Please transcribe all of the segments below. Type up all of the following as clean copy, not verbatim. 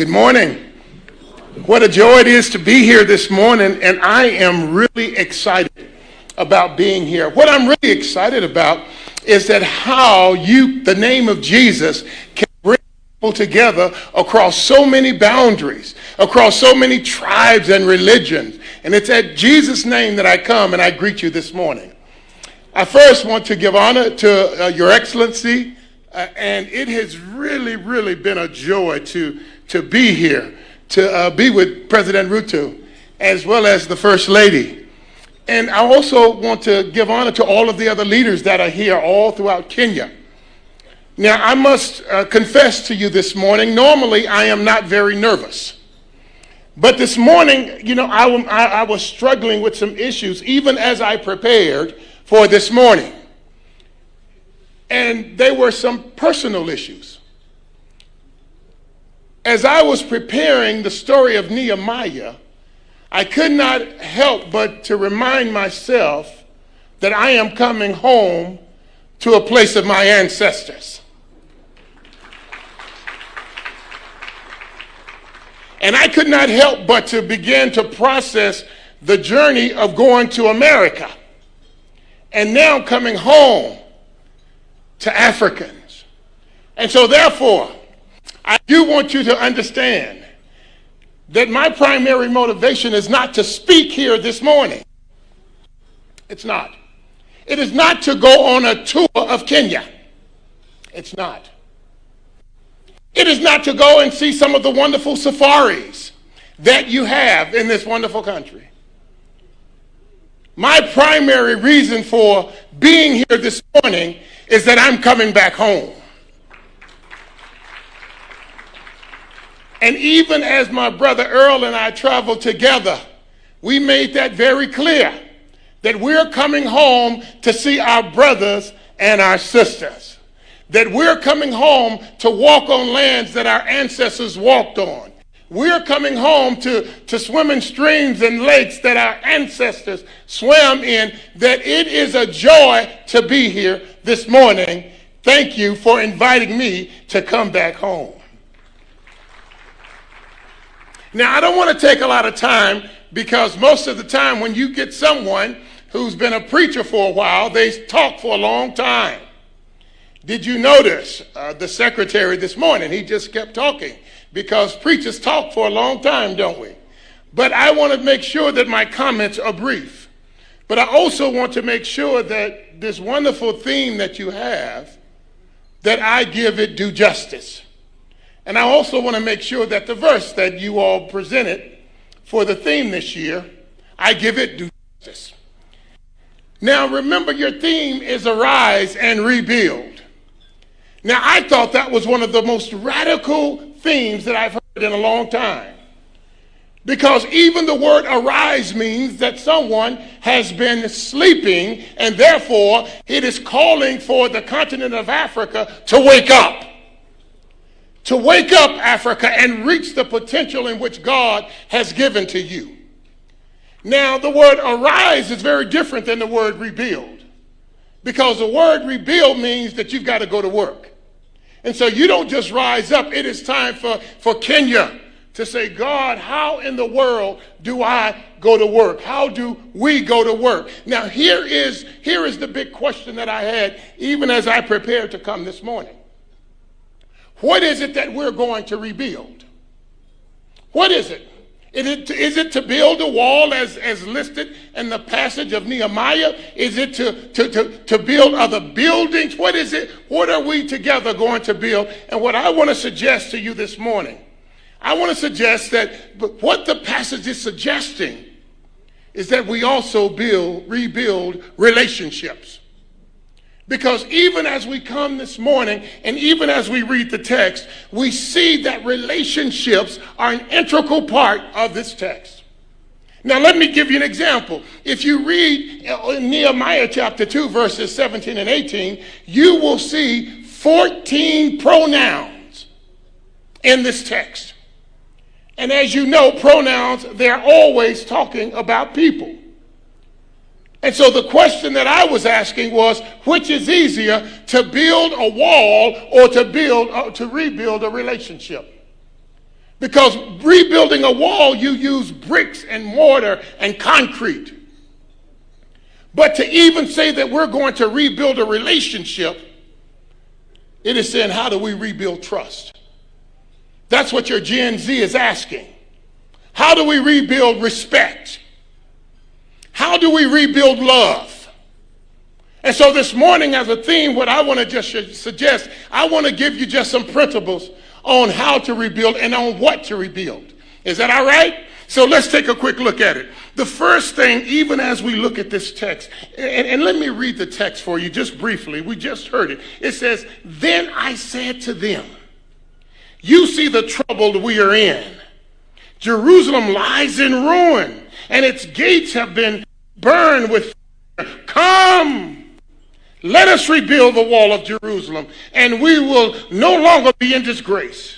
Good morning. What a joy it is to be here this morning, and I am really excited about being here. What I'm really excited about is that how the name of Jesus, can bring people together across so many boundaries, across so many tribes and religions. And it's at Jesus' name that I come and I greet you this morning. I first want to give honor to Your Excellency, and it has really been a joy to be here, to be with President Ruto, as well as the First Lady. And I also want to give honor to all of the other leaders that are here all throughout Kenya. Now, I must confess to you this morning, normally I am not very nervous. But this morning, you know, I was struggling with some issues, even as I prepared for this morning. And they were some personal issues. As I was preparing the story of Nehemiah, I could not help but to remind myself that I am coming home to a place of my ancestors. And I could not help but to begin to process the journey of going to America and now coming home to Africans. And so therefore, I do want you to understand that my primary motivation is not to speak here this morning. It's not. It is not to go on a tour of Kenya. It's not. It is not to go and see some of the wonderful safaris that you have in this wonderful country. My primary reason for being here this morning is that I'm coming back home. And even as my brother Earl and I traveled together, we made that very clear, that we're coming home to see our brothers and our sisters, that we're coming home to walk on lands that our ancestors walked on. We're coming home to swim in streams and lakes that our ancestors swam in, that it is a joy to be here this morning. Thank you for inviting me to come back home. Now, I don't want to take a lot of time, because most of the time when you get someone who's been a preacher for a while, they talk for a long time. Did you notice the secretary this morning? He just kept talking, because preachers talk for a long time, don't we? But I want to make sure that my comments are brief. But I also want to make sure that this wonderful theme that you have, that I give it due justice. And I also want to make sure that the verse that you all presented for the theme this year, I give it due justice. Now, remember, your theme is arise and rebuild. Now, I thought that was one of the most radical themes that I've heard in a long time. Because even the word arise means that someone has been sleeping, and therefore it is calling for the continent of Africa to wake up. To wake up, Africa, and reach the potential in which God has given to you. Now, the word arise is very different than the word rebuild, because the word rebuild means that you've got to go to work. And so you don't just rise up. It is time for Kenya to say, God, how in the world do I go to work? How do we go to work? Now, here is the big question that I had even as I prepared to come this morning. What is it that we're going to rebuild? What is it? Is it to build a wall as listed in the passage of Nehemiah? Is it to build other buildings? What is it? What are we together going to build? And what I want to suggest to you this morning, I want to suggest that what the passage is suggesting is that we also rebuild relationships. Because even as we come this morning, and even as we read the text, we see that relationships are an integral part of this text. Now, let me give you an example. If you read in Nehemiah chapter 2, verses 17 and 18, you will see 14 pronouns in this text. And as you know, pronouns, they're always talking about people. And so the question that I was asking was, which is easier, to build a wall or to rebuild a relationship? Because rebuilding a wall, you use bricks and mortar and concrete. But to even say that we're going to rebuild a relationship, it is saying, how do we rebuild trust? That's what your Gen Z is asking. How do we rebuild respect? How do we rebuild love? And so this morning as a theme, what I want to just suggest, I want to give you just some principles on how to rebuild and on what to rebuild. Is that all right? So let's take a quick look at it. The first thing, even as we look at this text, and let me read the text for you just briefly. We just heard it. It says, "Then I said to them, you see the trouble we are in. Jerusalem lies in ruin, and its gates have been burned with fire. Come, let us rebuild the wall of Jerusalem, and we will no longer be in disgrace."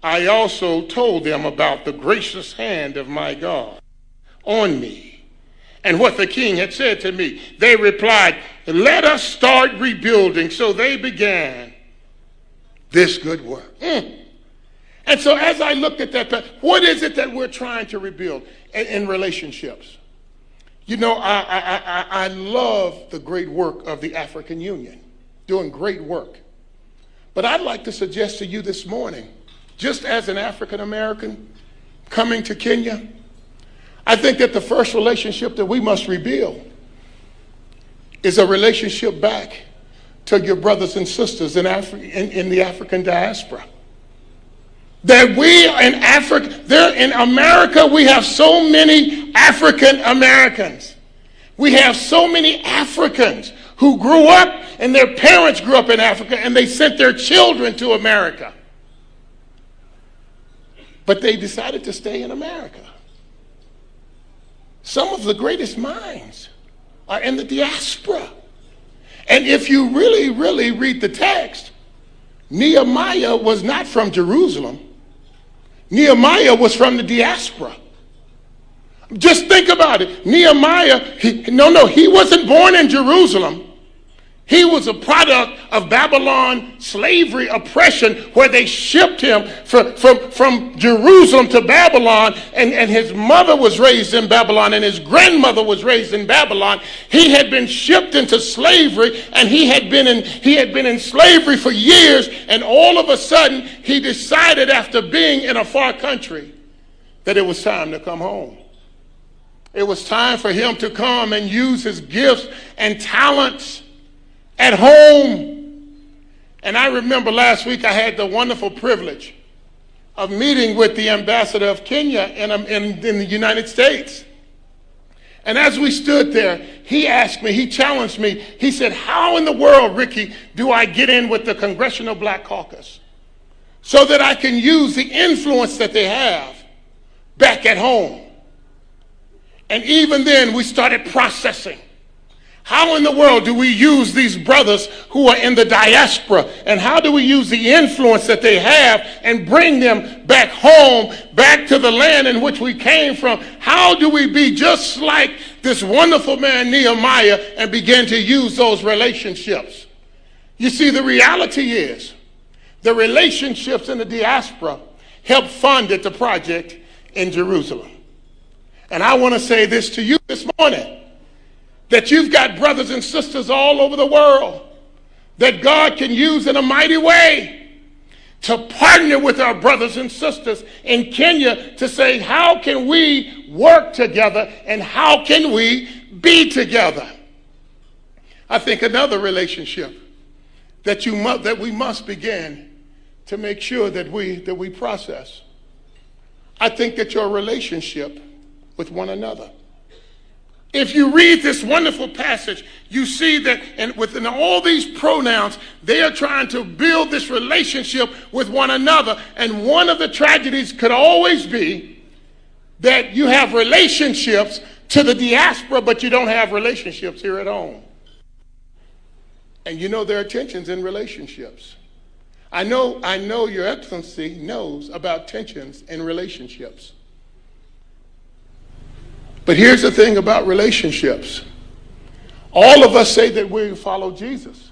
I also told them about the gracious hand of my God on me and what the king had said to me. They replied, "Let us start rebuilding." So they began this good work. And so as I looked at that, what is it that we're trying to rebuild in relationships? You know, I love the great work of the African Union, doing great work. But I'd like to suggest to you this morning, just as an African American coming to Kenya, I think that the first relationship that we must rebuild is a relationship back to your brothers and sisters in the African diaspora. That we in Africa, there in America, we have so many African Americans. We have so many Africans who grew up and their parents grew up in Africa and they sent their children to America. But they decided to stay in America. Some of the greatest minds are in the diaspora. And if you really, really read the text, Nehemiah was not from Jerusalem. Nehemiah was from the diaspora. Just think about it. Nehemiah, he wasn't born in Jerusalem. He was a product of Babylon slavery oppression where they shipped him from Jerusalem to Babylon, and his mother was raised in Babylon and his grandmother was raised in Babylon. He had been shipped into slavery and he had been in slavery for years, and all of a sudden he decided after being in a far country that it was time to come home. It was time for him to come and use his gifts and talents at home. And I remember last week I had the wonderful privilege of meeting with the ambassador of Kenya in the United States. And as we stood there, he asked me, he challenged me, he said, "How in the world, Ricky, do I get in with the Congressional Black Caucus so that I can use the influence that they have back at home?" And even then we started processing. How in the world do we use these brothers who are in the diaspora? And how do we use the influence that they have and bring them back home, back to the land in which we came from? How do we be just like this wonderful man Nehemiah and begin to use those relationships? You see, the reality is the relationships in the diaspora help funded the project in Jerusalem. And I want to say this to you this morning, that you've got brothers and sisters all over the world that God can use in a mighty way to partner with our brothers and sisters in Kenya to say, how can we work together and how can we be together? I think another relationship that we must begin to make sure that we process. I think that your relationship with one another. If you read this wonderful passage, you see that and within all these pronouns, they are trying to build this relationship with one another. And one of the tragedies could always be that you have relationships to the diaspora, but you don't have relationships here at home. And you know there are tensions in relationships. I know Your Excellency knows about tensions in relationships. But here's the thing about relationships. All of us say that we follow Jesus.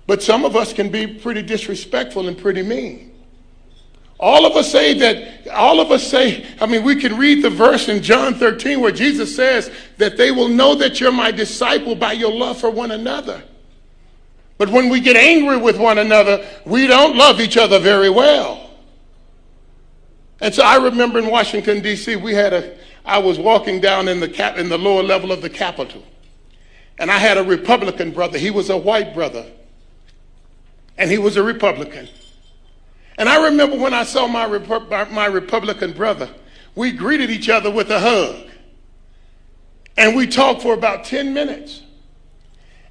But some of us can be pretty disrespectful and pretty mean. All of us say, I mean, we can read the verse in John 13 where Jesus says that they will know that you're my disciple by your love for one another. But when we get angry with one another, we don't love each other very well. And so I remember in Washington, D.C., I was walking down in the lower level of the Capitol. And I had a Republican brother. He was a white brother. And he was a Republican. And I remember when I saw my Republican brother, we greeted each other with a hug. And we talked for about 10 minutes.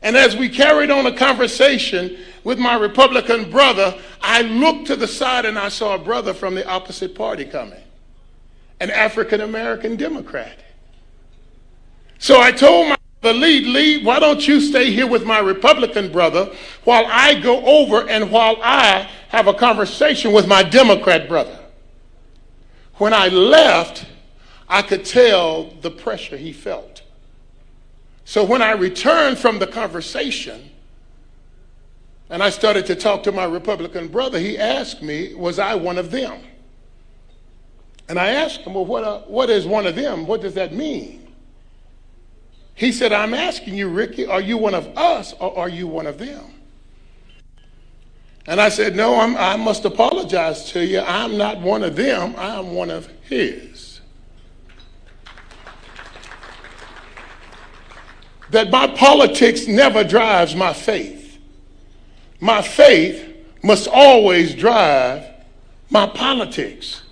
And as we carried on a conversation with my Republican brother, I looked to the side and I saw a brother from the opposite party coming, an African-American Democrat. So I told my brother, Lee, why don't you stay here with my Republican brother while I go over and while I have a conversation with my Democrat brother. When I left, I could tell the pressure he felt. So when I returned from the conversation and I started to talk to my Republican brother, he asked me, was I one of them? And I asked him, well, what is one of them? What does that mean? He said, I'm asking you, Ricky, are you one of us or are you one of them? And I said, no, I must apologize to you. I'm not one of them. I'm one of his. That my politics never drives my faith. My faith must always drive my politics.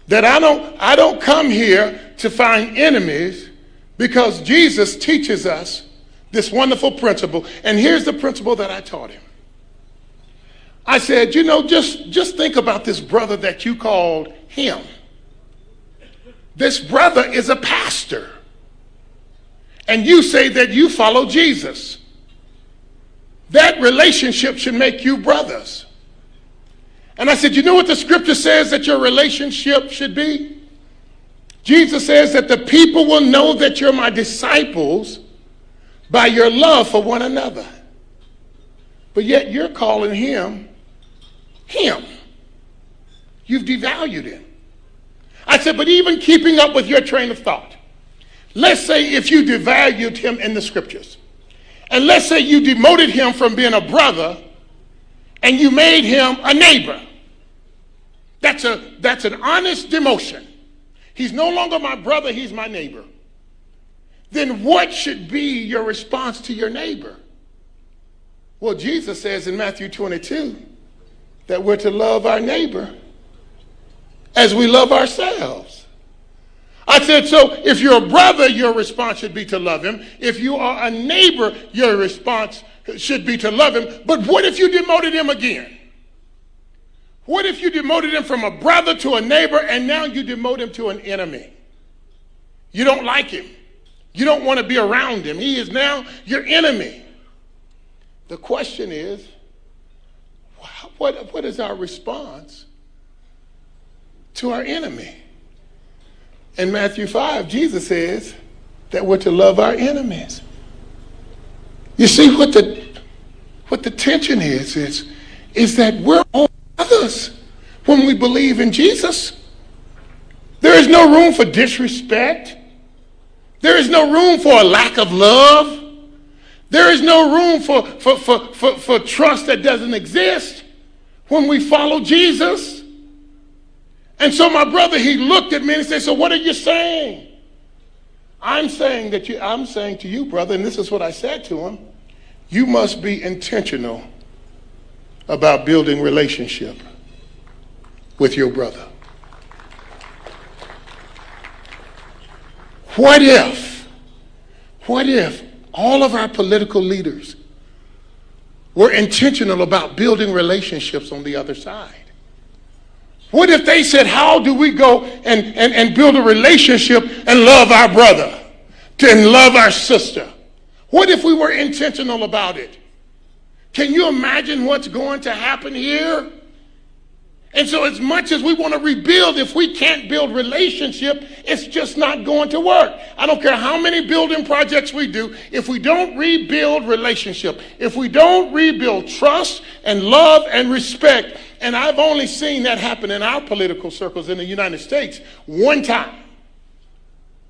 That I don't come here to find enemies, because Jesus teaches us this wonderful principle. And here's the principle that I taught him. I said, you know, just think about this brother that you called him. This brother is a pastor. And you say that you follow Jesus. That relationship should make you brothers. And I said, you know what the scripture says that your relationship should be? Jesus says that the people will know that you're my disciples by your love for one another. But yet you're calling him. You've devalued him. I said, but even keeping up with your train of thought, let's say if you devalued him in the scriptures, and let's say you demoted him from being a brother and you made him a neighbor. That's an honest demotion. He's no longer my brother, he's my neighbor. Then what should be your response to your neighbor? Well, Jesus says in Matthew 22 that we're to love our neighbor as we love ourselves. I said, so if you're a brother, your response should be to love him. If you are a neighbor, your response should be to love him. But what if you demoted him again? What if you demoted him from a brother to a neighbor and now you demote him to an enemy? You don't like him. You don't want to be around him. He is now your enemy. The question is, what is our response to our enemy? In Matthew 5, Jesus says that we're to love our enemies. You see what the tension is that we're all brothers when we believe in Jesus. There is no room for disrespect. There is no room for a lack of love. There is no room for trust that doesn't exist when we follow Jesus. And so my brother, he looked at me and said, so what are you saying? I'm saying to you, brother, and this is what I said to him, you must be intentional about building relationship with your brother. What if all of our political leaders were intentional about building relationships on the other side? What if they said, how do we go and build a relationship and love our brother and love our sister? What if we were intentional about it? Can you imagine what's going to happen here? And so as much as we want to rebuild, if we can't build relationship, it's just not going to work. I don't care how many building projects we do, if we don't rebuild relationship, if we don't rebuild trust and love and respect, and I've only seen that happen in our political circles in the United States one time,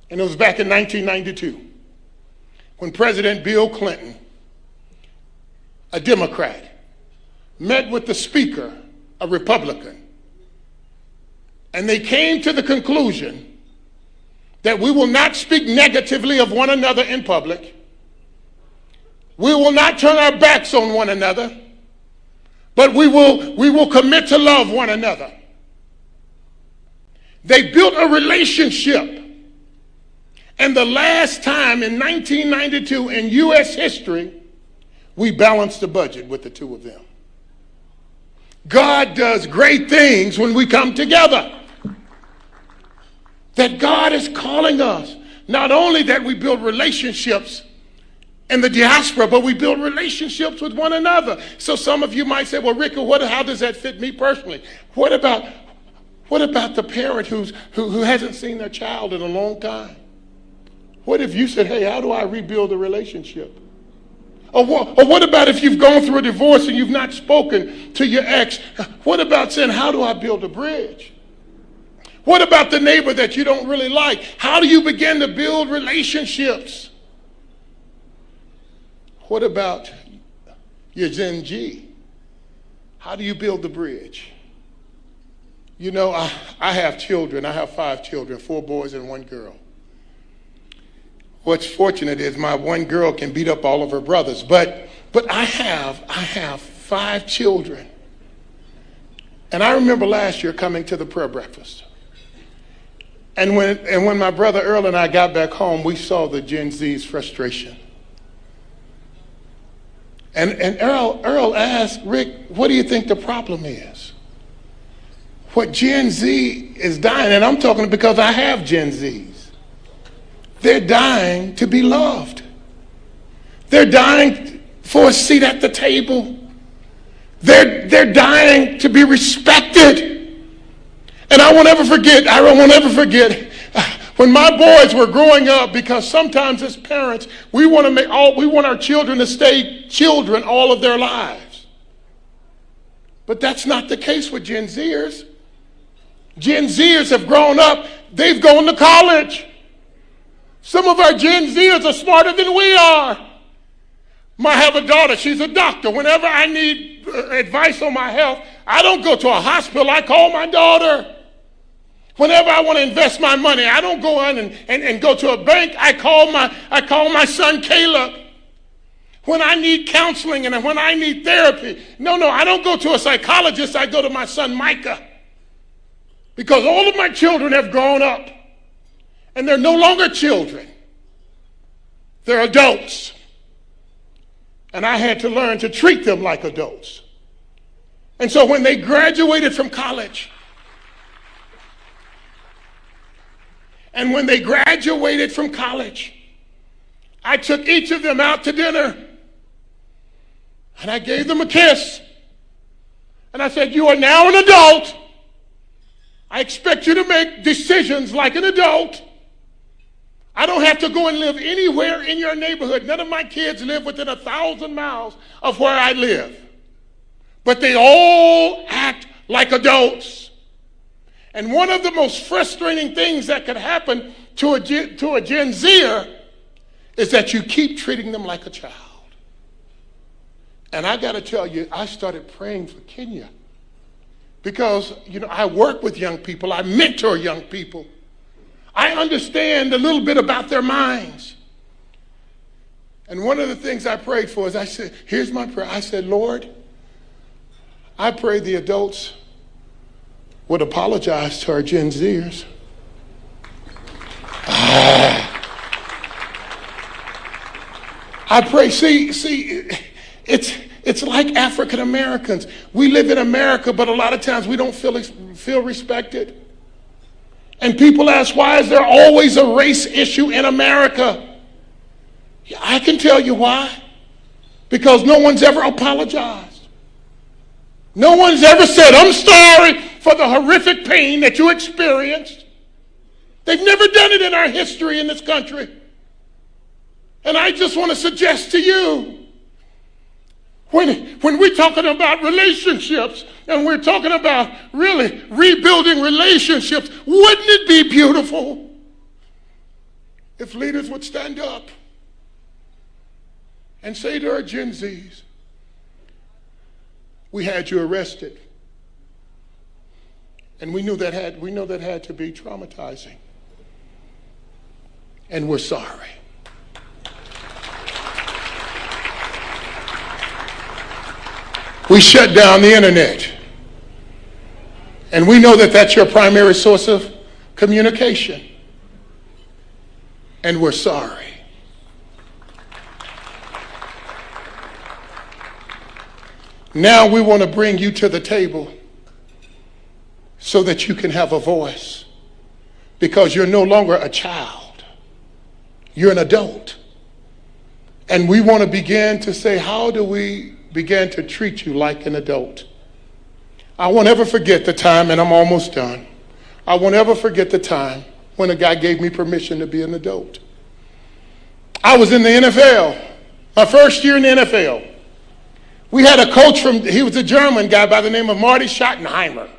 and it was back in 1992, when President Bill Clinton, a Democrat, met with the Speaker, a Republican, and they came to the conclusion that we will not speak negatively of one another in public. We will not turn our backs on one another, but we will commit to love one another. They built a relationship. And the last time in 1992 in U.S. history, we balanced the budget with the two of them. God does great things when we come together. That God is calling us, not only that we build relationships in the diaspora, but we build relationships with one another. So some of you might say, well, Rick, how does that fit me personally? What about the parent who hasn't seen their child in a long time? What if you said, hey, how do I rebuild a relationship? Or what about if you've gone through a divorce and you've not spoken to your ex? What about saying, how do I build a bridge? What about the neighbor that you don't really like? How do you begin to build relationships? What about your Gen Z? How do you build the bridge? You know, I have children. I have 5 children, 4 boys and 1 girl. What's fortunate is my 1 girl can beat up all of her brothers, but I have 5 children. And I remember last year coming to the prayer breakfast. And when my brother Earl and I got back home, we saw the Gen Z's frustration. And Earl asked, Rick, what do you think the problem is? What Gen Z is dying, and I'm talking because I have Gen Zs. They're dying to be loved. They're dying for a seat at the table. They're dying to be respected. And I won't ever forget when my boys were growing up, because sometimes as parents, we want our children to stay children all of their lives. But that's not the case with Gen Zers. Gen Zers have grown up, they've gone to college. Some of our Gen Zers are smarter than we are. I have a daughter, she's a doctor. Whenever I need advice on my health, I don't go to a hospital, I call my daughter. Whenever I want to invest my money, I don't go in and go to a bank, I call my son Caleb. When I need counseling and when I need therapy, no, I don't go to a psychologist, I go to my son Micah. Because all of my children have grown up. And they're no longer children. They're adults. And I had to learn to treat them like adults. And so when they graduated from college, I took each of them out to dinner. And I gave them a kiss. And I said, you are now an adult. I expect you to make decisions like an adult. I don't have to go and live anywhere in your neighborhood. None of my kids live within 1,000 miles of where I live. But they all act like adults. And one of the most frustrating things that could happen to a Gen Zer is that you keep treating them like a child. And I got to tell you, I started praying for Kenya. Because, I work with young people. I mentor young people. I understand a little bit about their minds. And one of the things I prayed for is I said, here's my prayer. I said, Lord, I pray the adults would apologize to our Gen Zers. I pray, see, it's like African Americans. We live in America, but a lot of times we don't feel respected. And people ask, why is there always a race issue in America? I can tell you why. Because no one's ever apologized. No one's ever said, I'm sorry, for the horrific pain that you experienced. They've never done it in our history in this country. And I just want to suggest to you, when we're talking about relationships and we're talking about really rebuilding relationships, wouldn't it be beautiful if leaders would stand up and say to our GenZs, we had you arrested, and we know that had to be traumatizing, and we're sorry. We shut down the internet, and we know that that's your primary source of communication, and we're sorry. Now we want to bring you to the table so that you can have a voice, because you're no longer a child. You're an adult. And we want to begin to say, how do we begin to treat you like an adult? I won't ever forget the time, and I'm almost done. I won't ever forget the time when a guy gave me permission to be an adult. I was in the NFL, my first year in the NFL. We had a coach he was a German guy by the name of Marty Schottenheimer.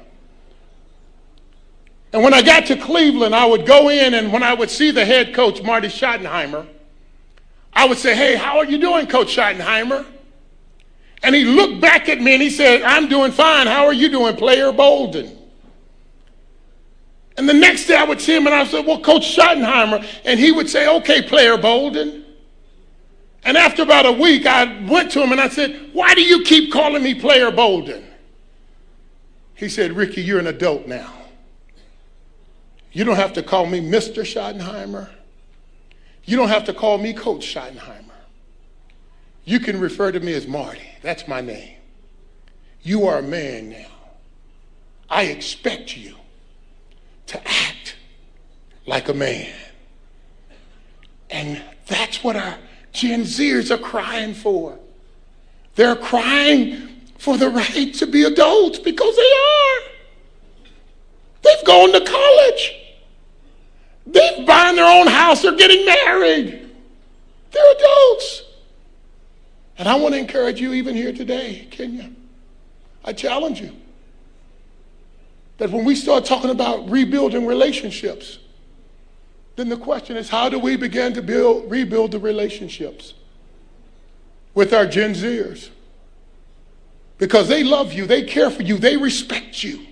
And when I got to Cleveland, I would go in, and when I would see the head coach, Marty Schottenheimer, I would say, hey, how are you doing, Coach Schottenheimer? And he looked back at me and he said, I'm doing fine. How are you doing, Player Bolden? And the next day I would see him and I said, well, Coach Schottenheimer. And he would say, okay, Player Bolden. And after about a week, I went to him and I said, why do you keep calling me Player Bolden? He said, Ricky, you're an adult now. You don't have to call me Mr. Schottenheimer. You don't have to call me Coach Schottenheimer. You can refer to me as Marty. That's my name. You are a man now. I expect you to act like a man. And that's what our GenZers are crying for. They're crying for the right to be adults, because they are. They've gone to college. They've buying their own house. They're getting married. They're adults. And I want to encourage you even here today, Kenya. I challenge you that when we start talking about rebuilding relationships, then the question is, how do we begin to rebuild the relationships with our GenZers? Because they love you, they care for you, they respect you,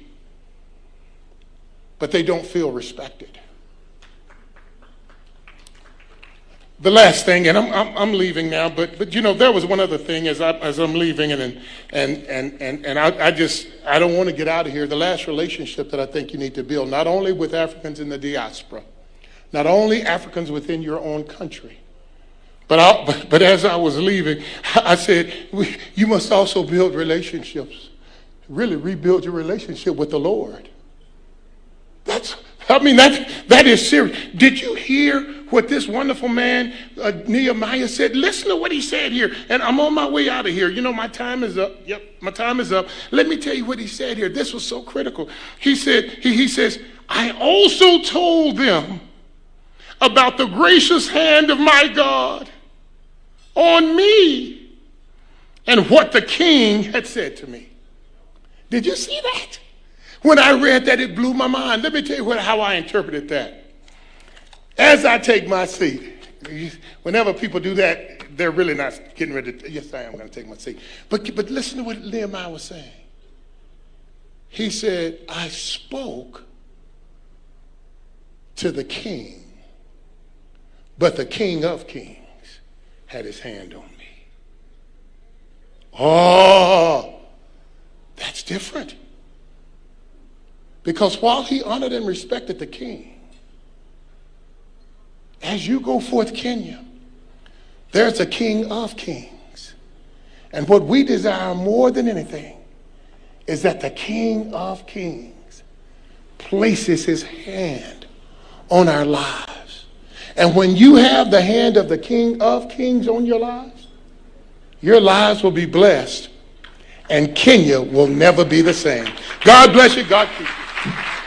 but they don't feel respected. The last thing, and I'm leaving now, but you know, there was one other thing as I'm leaving, and I don't want to get out of here. The last relationship that I think you need to build, not only with Africans in the diaspora, not only Africans within your own country, but as I was leaving, I said, you must also build relationships, really rebuild your relationship with the Lord. That is serious. Did you hear what this wonderful man, Nehemiah, said? Listen to what he said here. And I'm on my way out of here. You know, my time is up. Yep, my time is up. Let me tell you what he said here. This was so critical. He said, he says, I also told them about the gracious hand of my God on me and what the king had said to me. Did you see that? When I read that, it blew my mind. Let me tell you how I interpreted that. As I take my seat, whenever people do that, they're really not getting ready to, yes, I am going to take my seat. But listen to what Nehemiah was saying. He said, I spoke to the king, but the King of Kings had his hand on me. Oh, that's different. Because while he honored and respected the king, as you go forth, Kenya, there's a King of Kings. And what we desire more than anything is that the King of Kings places his hand on our lives. And when you have the hand of the King of Kings on your lives will be blessed, and Kenya will never be the same. God bless you. God keep you.